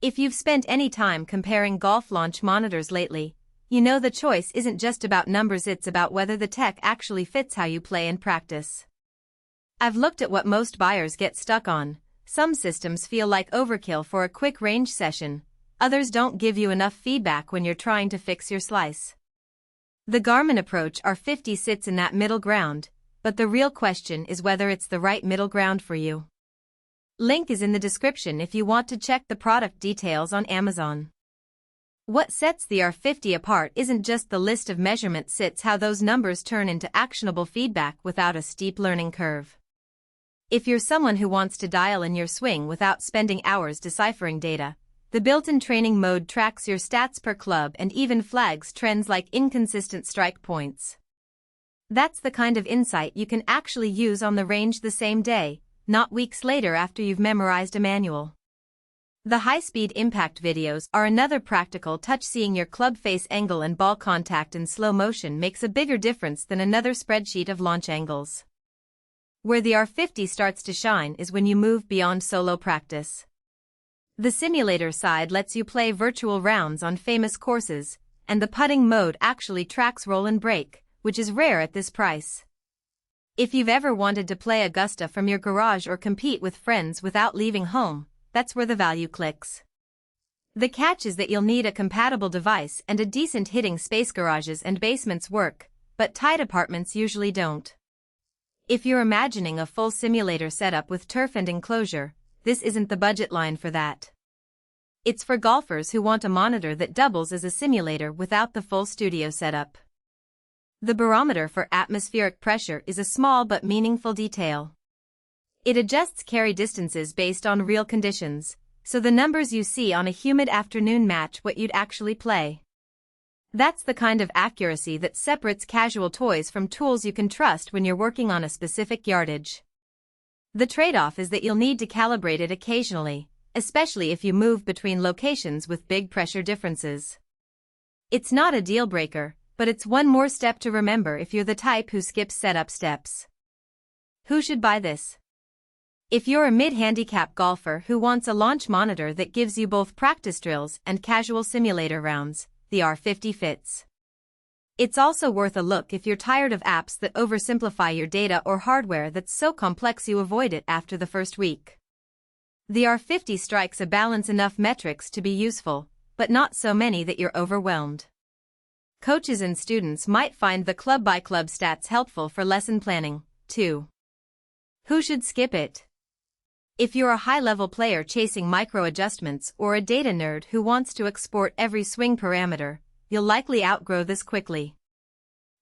If you've spent any time comparing golf launch monitors lately, you know the choice isn't just about numbers, it's about whether the tech actually fits how you play and practice. I've looked at what most buyers get stuck on. Some systems feel like overkill for a quick range session, others don't give you enough feedback when you're trying to fix your slice. The Garmin approach R50 sits in that middle ground, but the real question is whether it's the right middle ground for you. Link is in the description if you want to check the product details on Amazon. What sets the R50 apart isn't just the list of measurements, it's how those numbers turn into actionable feedback without a steep learning curve. If you're someone who wants to dial in your swing without spending hours deciphering data, the built-in training mode tracks your stats per club and even flags trends like inconsistent strike points. That's the kind of insight you can actually use on the range the same day, not weeks later after you've memorized a manual. The high-speed impact videos are another practical touch. Seeing your club face angle and ball contact in slow motion makes a bigger difference than another spreadsheet of launch angles. Where the R50 starts to shine is when you move beyond solo practice. The simulator side lets you play virtual rounds on famous courses, and the putting mode actually tracks roll and break, which is rare at this price. If you've ever wanted to play Augusta from your garage or compete with friends without leaving home, that's where the value clicks. The catch is that you'll need a compatible device and a decent hitting space. Garages and basements work, but tight apartments usually don't. If you're imagining a full simulator setup with turf and enclosure, this isn't the budget line for that. It's for golfers who want a monitor that doubles as a simulator without the full studio setup. The barometer for atmospheric pressure is a small but meaningful detail. It adjusts carry distances based on real conditions, so the numbers you see on a humid afternoon match what you'd actually play. That's the kind of accuracy that separates casual toys from tools you can trust when you're working on a specific yardage. The trade-off is that you'll need to calibrate it occasionally, especially if you move between locations with big pressure differences. It's not a deal-breaker, but it's one more step to remember if you're the type who skips setup steps. Who should buy this? If you're a mid-handicap golfer who wants a launch monitor that gives you both practice drills and casual simulator rounds, the R50 fits. It's also worth a look if you're tired of apps that oversimplify your data or hardware that's so complex you avoid it after the first week. The R50 strikes a balance, enough metrics to be useful, but not so many that you're overwhelmed. Coaches and students might find the club-by-club stats helpful for lesson planning, too. Who should skip it? If you're a high-level player chasing micro-adjustments or a data nerd who wants to export every swing parameter, you'll likely outgrow this quickly.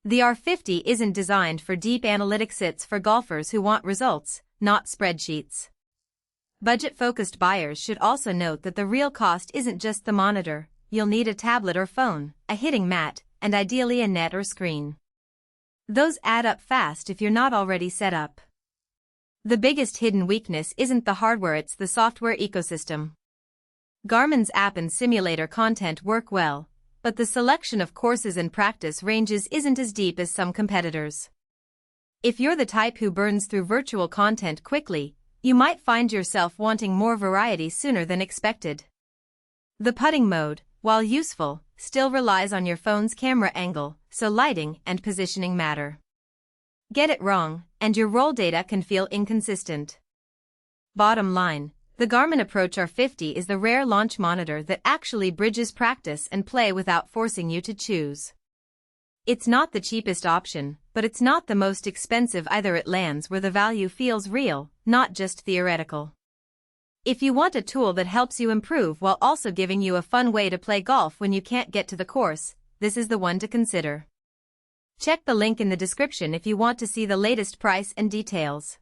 The R50 isn't designed for deep analytics, it's for golfers who want results, not spreadsheets. Budget-focused buyers should also note that the real cost isn't just the monitor. You'll need a tablet or phone, a hitting mat, and ideally a net or screen. Those add up fast if you're not already set up. The biggest hidden weakness isn't the hardware, it's the software ecosystem. Garmin's app and simulator content work well, but the selection of courses and practice ranges isn't as deep as some competitors. If you're the type who burns through virtual content quickly, you might find yourself wanting more variety sooner than expected. The putting mode, while useful, still relies on your phone's camera angle, so lighting and positioning matter. Get it wrong, and your roll data can feel inconsistent. Bottom line, the Garmin Approach R50 is the rare launch monitor that actually bridges practice and play without forcing you to choose. It's not the cheapest option, but it's not the most expensive either. It lands where the value feels real, not just theoretical. If you want a tool that helps you improve while also giving you a fun way to play golf when you can't get to the course, this is the one to consider. Check the link in the description if you want to see the latest price and details.